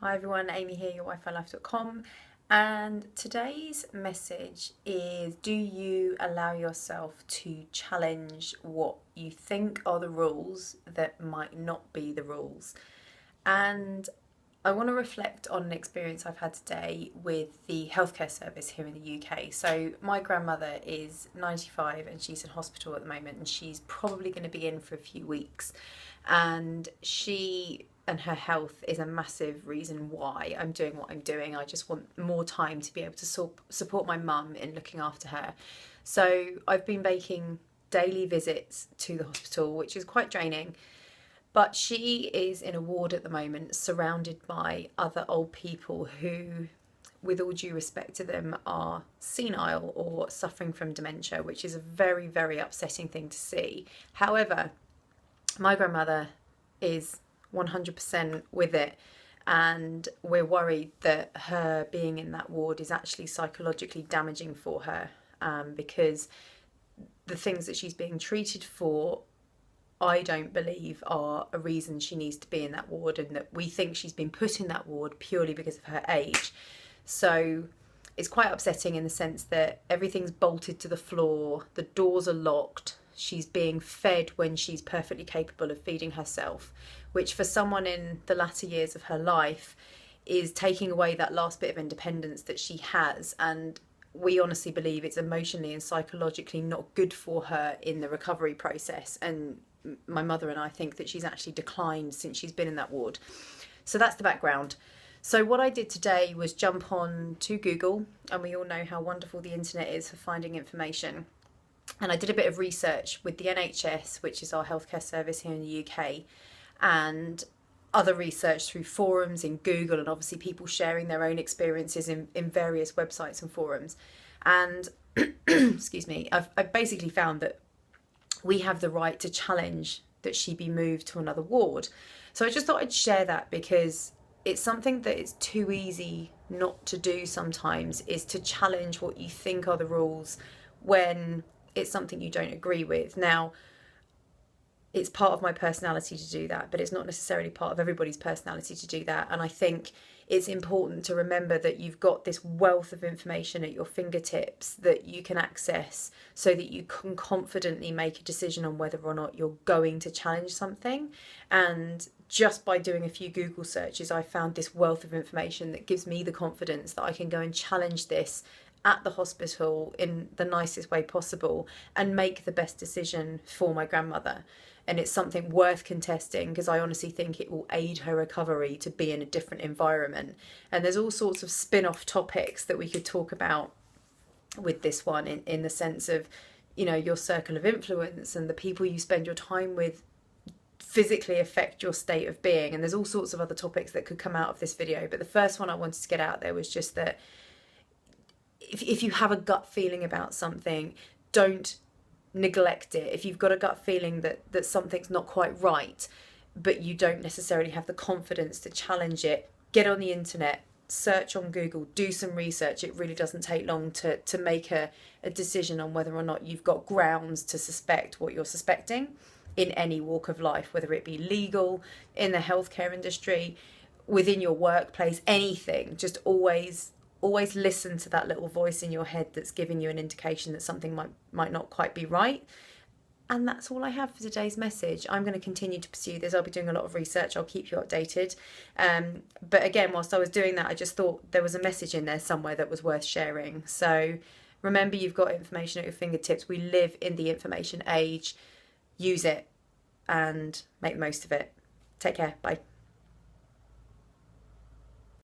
Hi everyone, Amy here, your wifilife.com, and today's message is: do you allow yourself to challenge what you think are the rules that might not be the rules? And I want to reflect on an experience I've had today with the healthcare service here in the UK. So my grandmother is 95 and she's in hospital at the moment, and she's probably going to be in for a few weeks, and she and her health is a massive reason why I'm doing what I'm doing. I just want more time to be able to support my mum in looking after her. So I've been making daily visits to the hospital, which is quite draining. But she is in a ward at the moment, surrounded by other old people who, with all due respect to them, are senile or suffering from dementia, which is a very, very upsetting thing to see. However, my grandmother is 100% with it, and we're worried that her being in that ward is actually psychologically damaging for her, because the things that she's being treated for, I don't believe are a reason she needs to be in that ward, and that we think she's been put in that ward purely because of her age. So it's quite upsetting in the sense that everything's bolted to the floor, the doors are locked, she's being fed when she's perfectly capable of feeding herself, which for someone in the latter years of her life is taking away that last bit of independence that she has. And we honestly believe it's emotionally and psychologically not good for her in the recovery process. And my mother and I think that she's actually declined since she's been in that ward. So that's the background. So what I did today was jump on to Google, and we all know how wonderful the internet is for finding information. And I did a bit of research with the NHS, which is our healthcare service here in the UK, and other research through forums in Google, and obviously people sharing their own experiences in various websites and forums. And excuse me, I've basically found that we have the right to challenge that she be moved to another ward. So I just thought I'd share that, because it's something that it's too easy not to do sometimes, is to challenge what you think are the rules when it's something you don't agree with. Now, it's part of my personality to do that, but it's not necessarily part of everybody's personality to do that. And I think it's important to remember that you've got this wealth of information at your fingertips that you can access, so that you can confidently make a decision on whether or not you're going to challenge something. And just by doing a few Google searches, I found this wealth of information that gives me the confidence that I can go and challenge this at the hospital in the nicest way possible and make the best decision for my grandmother. And it's something worth contesting, because I honestly think it will aid her recovery to be in a different environment. And there's all sorts of spin-off topics that we could talk about with this one, in the sense of, you know, your circle of influence and the people you spend your time with physically affect your state of being. And there's all sorts of other topics that could come out of this video. But the first one I wanted to get out there was just that if you have a gut feeling about something, don't neglect it. If you've got a gut feeling that something's not quite right, but you don't necessarily have the confidence to challenge it, get on the internet, search on Google, do some research. It really doesn't take long to make a decision on whether or not you've got grounds to suspect what you're suspecting in any walk of life, whether it be legal, in the healthcare industry, within your workplace, anything. Just always listen to that little voice in your head that's giving you an indication that something might not quite be right. And that's all I have for today's message. I'm going to continue to pursue this. I'll be doing a lot of research. I'll keep you updated. But again, whilst I was doing that, I just thought there was a message in there somewhere that was worth sharing. So remember, you've got information at your fingertips. We live in the information age. Use it and make the most of it. Take care. Bye.